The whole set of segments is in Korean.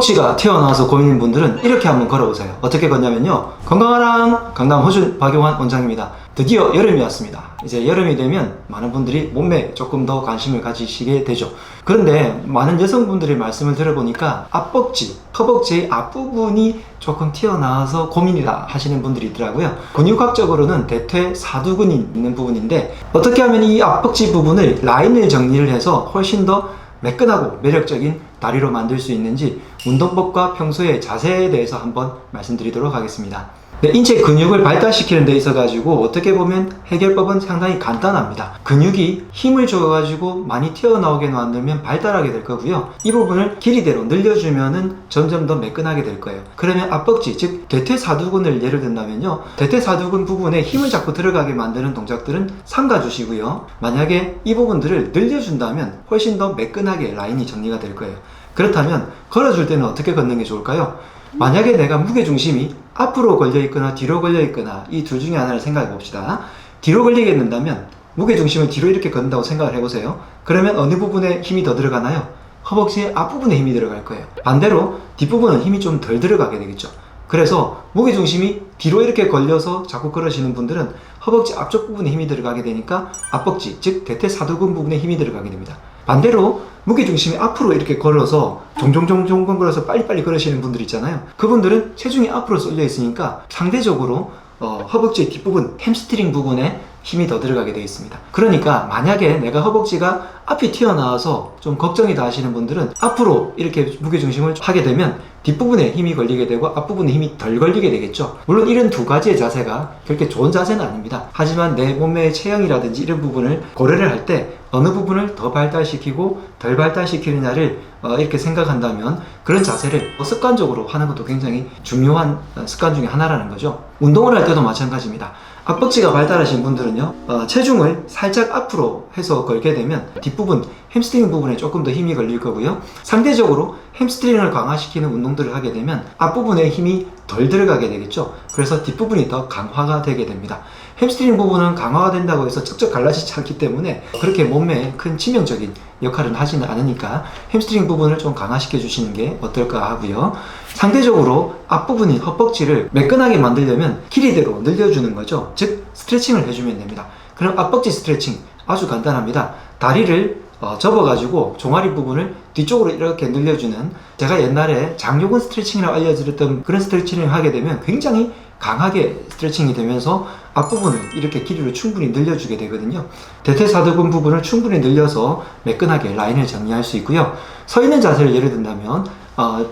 허벅지가 튀어나와서 고민인 분들은 이렇게 한번 걸어보세요. 어떻게 걷냐면요, 건강하랑 강남 호준 박용환 원장입니다. 드디어 여름이 왔습니다. 이제 여름이 되면 많은 분들이 몸매에 조금 더 관심을 가지시게 되죠. 그런데 많은 여성분들의 말씀을 들어보니까 앞벅지, 허벅지의 앞부분이 조금 튀어나와서 고민이다 하시는 분들이 있더라고요. 근육학적으로는 대퇴사두근이 있는 부분인데, 어떻게 하면 이 앞벅지 부분을 라인을 정리를 해서 훨씬 더 매끈하고 매력적인 다리로 만들 수 있는지 운동법과 평소의 자세에 대해서 한번 말씀드리도록 하겠습니다. 네, 인체 근육을 발달시키는 데 있어 가지고 어떻게 보면 해결법은 상당히 간단합니다. 근육이 힘을 줘 가지고 많이 튀어나오게 만들면 발달하게 될 거고요. 이 부분을 길이대로 늘려주면은 점점 더 매끈하게 될 거예요. 그러면 앞벅지, 즉 대퇴사두근을 예를 든다면요, 대퇴사두근 부분에 힘을 자꾸 들어가게 만드는 동작들은 삼가 주시고요, 만약에 이 부분들을 늘려준다면 훨씬 더 매끈하게 라인이 정리가 될 거예요. 그렇다면 걸어줄 때는 어떻게 걷는 게 좋을까요? 만약에 내가 무게중심이 앞으로 걸려있거나 뒤로 걸려있거나 이 둘 중에 하나를 생각해 봅시다. 뒤로 걸리게 된다면 무게중심을 뒤로 이렇게 걷는다고 생각을 해보세요. 그러면 어느 부분에 힘이 더 들어가나요? 허벅지의 앞부분에 힘이 들어갈 거예요. 반대로 뒷부분은 힘이 좀 덜 들어가게 되겠죠. 그래서 무게중심이 뒤로 이렇게 걸려서 자꾸 걸으시는 분들은 허벅지 앞쪽 부분에 힘이 들어가게 되니까 앞벅지, 즉 대퇴사두근 부분에 힘이 들어가게 됩니다. 반대로 무게중심이 앞으로 이렇게 걸어서 종종 걸어서 빨리빨리 걸으시는 분들 있잖아요. 그분들은 체중이 앞으로 쏠려 있으니까 상대적으로 허벅지의 뒷부분, 햄스트링 부분에 힘이 더 들어가게 되어 있습니다. 그러니까 만약에 내가 허벅지가 앞이 튀어나와서 좀 걱정이다 하시는 분들은 앞으로 이렇게 무게중심을 하게 되면 뒷부분에 힘이 걸리게 되고 앞부분에 힘이 덜 걸리게 되겠죠. 물론 이런 두 가지의 자세가 그렇게 좋은 자세는 아닙니다. 하지만 내 몸매의 체형이라든지 이런 부분을 고려를 할 때 어느 부분을 더 발달시키고 덜 발달시키느냐를 이렇게 생각한다면 그런 자세를 습관적으로 하는 것도 굉장히 중요한 습관 중에 하나라는 거죠. 운동을 할 때도 마찬가지입니다. 앞벅지가 발달하신 분들은요, 체중을 살짝 앞으로 해서 걸게 되면 뒷부분, 햄스트링 부분에 조금 더 힘이 걸릴 거고요. 상대적으로 햄스트링을 강화시키는 운동들을 하게 되면 앞부분에 힘이 덜 들어가게 되겠죠. 그래서 뒷부분이 더 강화가 되게 됩니다. 햄스트링 부분은 강화가 된다고 해서 쩍쩍 갈라지지 않기 때문에 그렇게 몸매에 큰 치명적인 역할은 하지는 않으니까 햄스트링 부분을 좀 강화시켜 주시는 게 어떨까 하고요. 상대적으로 앞부분인 헛벅지를 매끈하게 만들려면 길이대로 늘려주는 거죠. 즉 스트레칭을 해주면 됩니다. 그럼 앞벅지 스트레칭 아주 간단합니다. 다리를 접어가지고 종아리 부분을 뒤쪽으로 이렇게 늘려주는, 제가 옛날에 장요근 스트레칭이라고 알려드렸던 그런 스트레칭을 하게 되면 굉장히 강하게 스트레칭이 되면서 앞부분을 이렇게 길이를 충분히 늘려주게 되거든요. 대퇴사두근 부분을 충분히 늘려서 매끈하게 라인을 정리할 수 있고요. 서 있는 자세를 예를 든다면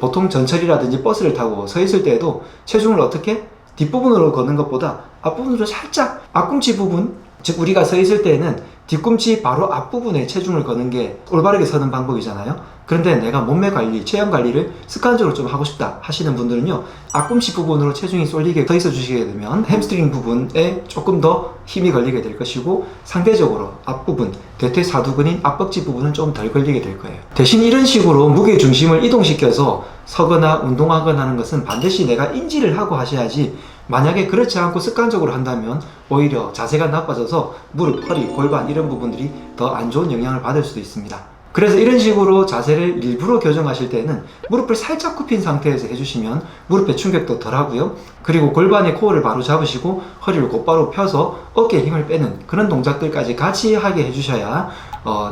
보통 전철이라든지 버스를 타고 서 있을 때에도 체중을 어떻게 뒷부분으로 걷는 것보다 앞부분으로 살짝, 앞꿈치 부분, 즉 우리가 서 있을 때에는 뒤꿈치 바로 앞부분에 체중을 거는 게 올바르게 서는 방법이잖아요. 그런데 내가 몸매 관리, 체형 관리를 습관적으로 좀 하고 싶다 하시는 분들은요, 앞꿈치 부분으로 체중이 쏠리게 서 있어 주시게 되면 햄스트링 부분에 조금 더 힘이 걸리게 될 것이고, 상대적으로 앞부분, 대퇴사두근인 앞벅지 부분은 좀 덜 걸리게 될 거예요. 대신 이런 식으로 무게 중심을 이동시켜서 서거나 운동하거나 하는 것은 반드시 내가 인지를 하고 하셔야지, 만약에 그렇지 않고 습관적으로 한다면 오히려 자세가 나빠져서 무릎, 허리, 골반 이런 부분들이 더 안 좋은 영향을 받을 수도 있습니다. 그래서 이런 식으로 자세를 일부러 교정하실 때는 무릎을 살짝 굽힌 상태에서 해주시면 무릎에 충격도 덜 하고요. 그리고 골반의 코어를 바로 잡으시고 허리를 곧바로 펴서 어깨에 힘을 빼는 그런 동작들까지 같이 하게 해주셔야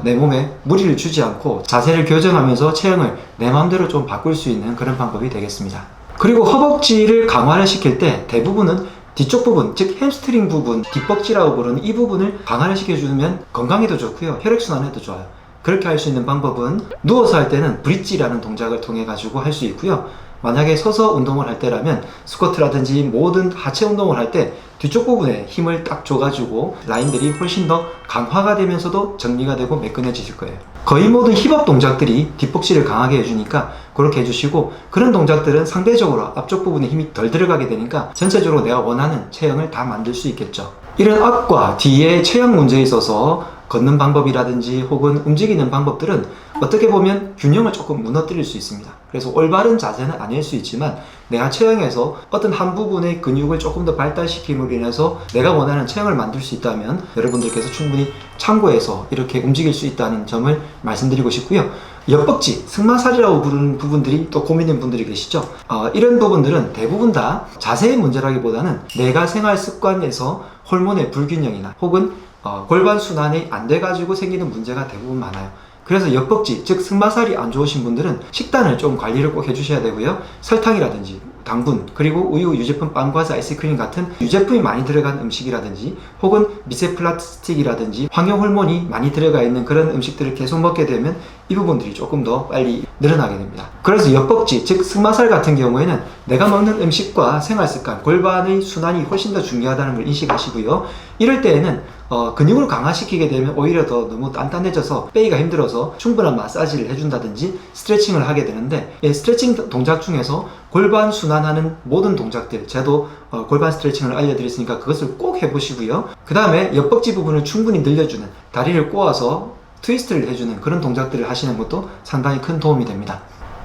내 몸에 무리를 주지 않고 자세를 교정하면서 체형을 내 마음대로 좀 바꿀 수 있는 그런 방법이 되겠습니다. 그리고 허벅지를 강화를 시킬 때 대부분은 뒤쪽 부분, 즉 햄스트링 부분, 뒷벅지라고 부르는 이 부분을 강화를 시켜주면 건강에도 좋고요, 혈액순환에도 좋아요. 그렇게 할 수 있는 방법은 누워서 할 때는 브릿지라는 동작을 통해 가지고 할 수 있고요. 만약에 서서 운동을 할 때라면 스쿼트라든지 모든 하체 운동을 할 때 뒤쪽 부분에 힘을 딱 줘가지고 라인들이 훨씬 더 강화가 되면서도 정리가 되고 매끈해지실 거예요. 거의 모든 힙업 동작들이 뒷벅지를 강하게 해주니까 그렇게 해주시고, 그런 동작들은 상대적으로 앞쪽 부분에 힘이 덜 들어가게 되니까 전체적으로 내가 원하는 체형을 다 만들 수 있겠죠. 이런 앞과 뒤의 체형 문제에 있어서 걷는 방법이라든지 혹은 움직이는 방법들은 어떻게 보면 균형을 조금 무너뜨릴 수 있습니다. 그래서 올바른 자세는 아닐 수 있지만 내가 체형에서 어떤 한 부분의 근육을 조금 더 발달시킴으로 인해서 내가 원하는 체형을 만들 수 있다면 여러분들께서 충분히 참고해서 이렇게 움직일 수 있다는 점을 말씀드리고 싶고요. 옆벅지, 승마살이라고 부르는 부분들이 또 고민인 분들이 계시죠. 이런 부분들은 대부분 다 자세의 문제라기보다는 내가 생활 습관에서 호르몬의 불균형이나 혹은 골반 순환이 안 돼가지고 생기는 문제가 대부분 많아요. 그래서 옆벅지, 즉 승마살이 안 좋으신 분들은 식단을 좀 관리를 꼭 해주셔야 되고요. 설탕이라든지 당분, 그리고 우유, 유제품, 빵, 과자, 아이스크림 같은 유제품이 많이 들어간 음식이라든지 혹은 미세 플라스틱이라든지 황용 호르몬이 많이 들어가 있는 그런 음식들을 계속 먹게 되면 이 부분들이 조금 더 빨리 늘어나게 됩니다. 그래서 옆벅지, 즉 승마살 같은 경우에는 내가 먹는 음식과 생활습관, 골반의 순환이 훨씬 더 중요하다는 걸 인식하시고요. 이럴 때에는 근육을 강화시키게 되면 오히려 더 너무 단단해져서 빼기가 힘들어서 충분한 마사지를 해준다든지 스트레칭을 하게 되는데, 스트레칭 동작 중에서 골반 순환하는 모든 동작들, 제도 골반 스트레칭을 알려드렸으니까 그것을 꼭 해보시고요. 그 다음에 옆벅지 부분을 충분히 늘려주는, 다리를 꼬아서 트위스트를 해주는 그런 동작들을 하시는 것도 상당히 큰 도움이 됩니다.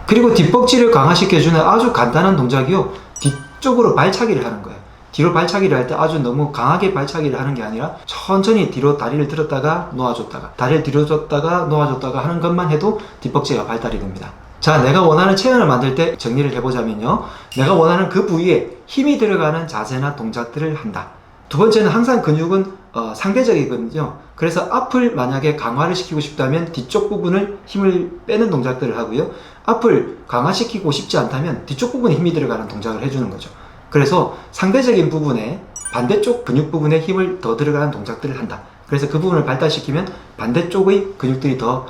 그리고 뒷벅지를 강화시켜주는 아주 간단한 동작이요, 뒤쪽으로 발차기를 하는 거예요. 뒤로 발차기를 할 때 아주 너무 강하게 발차기를 하는 게 아니라 천천히 뒤로 다리를 들었다가 놓아줬다가, 다리를 뒤로 줬다가 놓아줬다가 하는 것만 해도 뒷벅지가 발달이 됩니다. 자, 내가 원하는 체형을 만들 때 정리를 해보자면요, 내가 원하는 그 부위에 힘이 들어가는 자세나 동작들을 한다. 두 번째는 항상 근육은 상대적이거든요. 그래서 앞을 만약에 강화를 시키고 싶다면 뒤쪽 부분을 힘을 빼는 동작들을 하고요, 앞을 강화시키고 싶지 않다면 뒤쪽 부분에 힘이 들어가는 동작을 해주는 거죠. 그래서 상대적인 부분에, 반대쪽 근육 부분에 힘을 더 들어가는 동작들을 한다. 그래서 그 부분을 발달시키면 반대쪽의 근육들이 더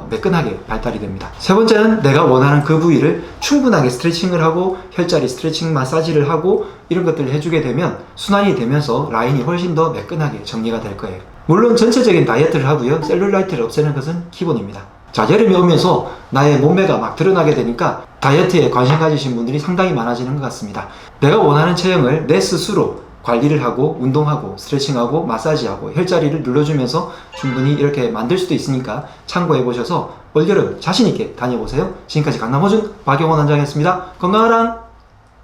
매끈하게 발달이 됩니다. 세 번째는 내가 원하는 그 부위를 충분하게 스트레칭을 하고 혈자리 스트레칭 마사지를 하고 이런 것들을 해주게 되면 순환이 되면서 라인이 훨씬 더 매끈하게 정리가 될 거예요. 물론 전체적인 다이어트를 하고요, 셀룰라이트를 없애는 것은 기본입니다. 자, 여름이 오면서 나의 몸매가 막 드러나게 되니까 다이어트에 관심 가지신 분들이 상당히 많아지는 것 같습니다. 내가 원하는 체형을 내 스스로 관리를 하고 운동하고 스트레칭하고 마사지하고 혈자리를 눌러주면서 충분히 이렇게 만들 수도 있으니까 참고해 보셔서 올여름 자신있게 다녀보세요. 지금까지 강남 호준 박용원 원장이었습니다. 건강하랑!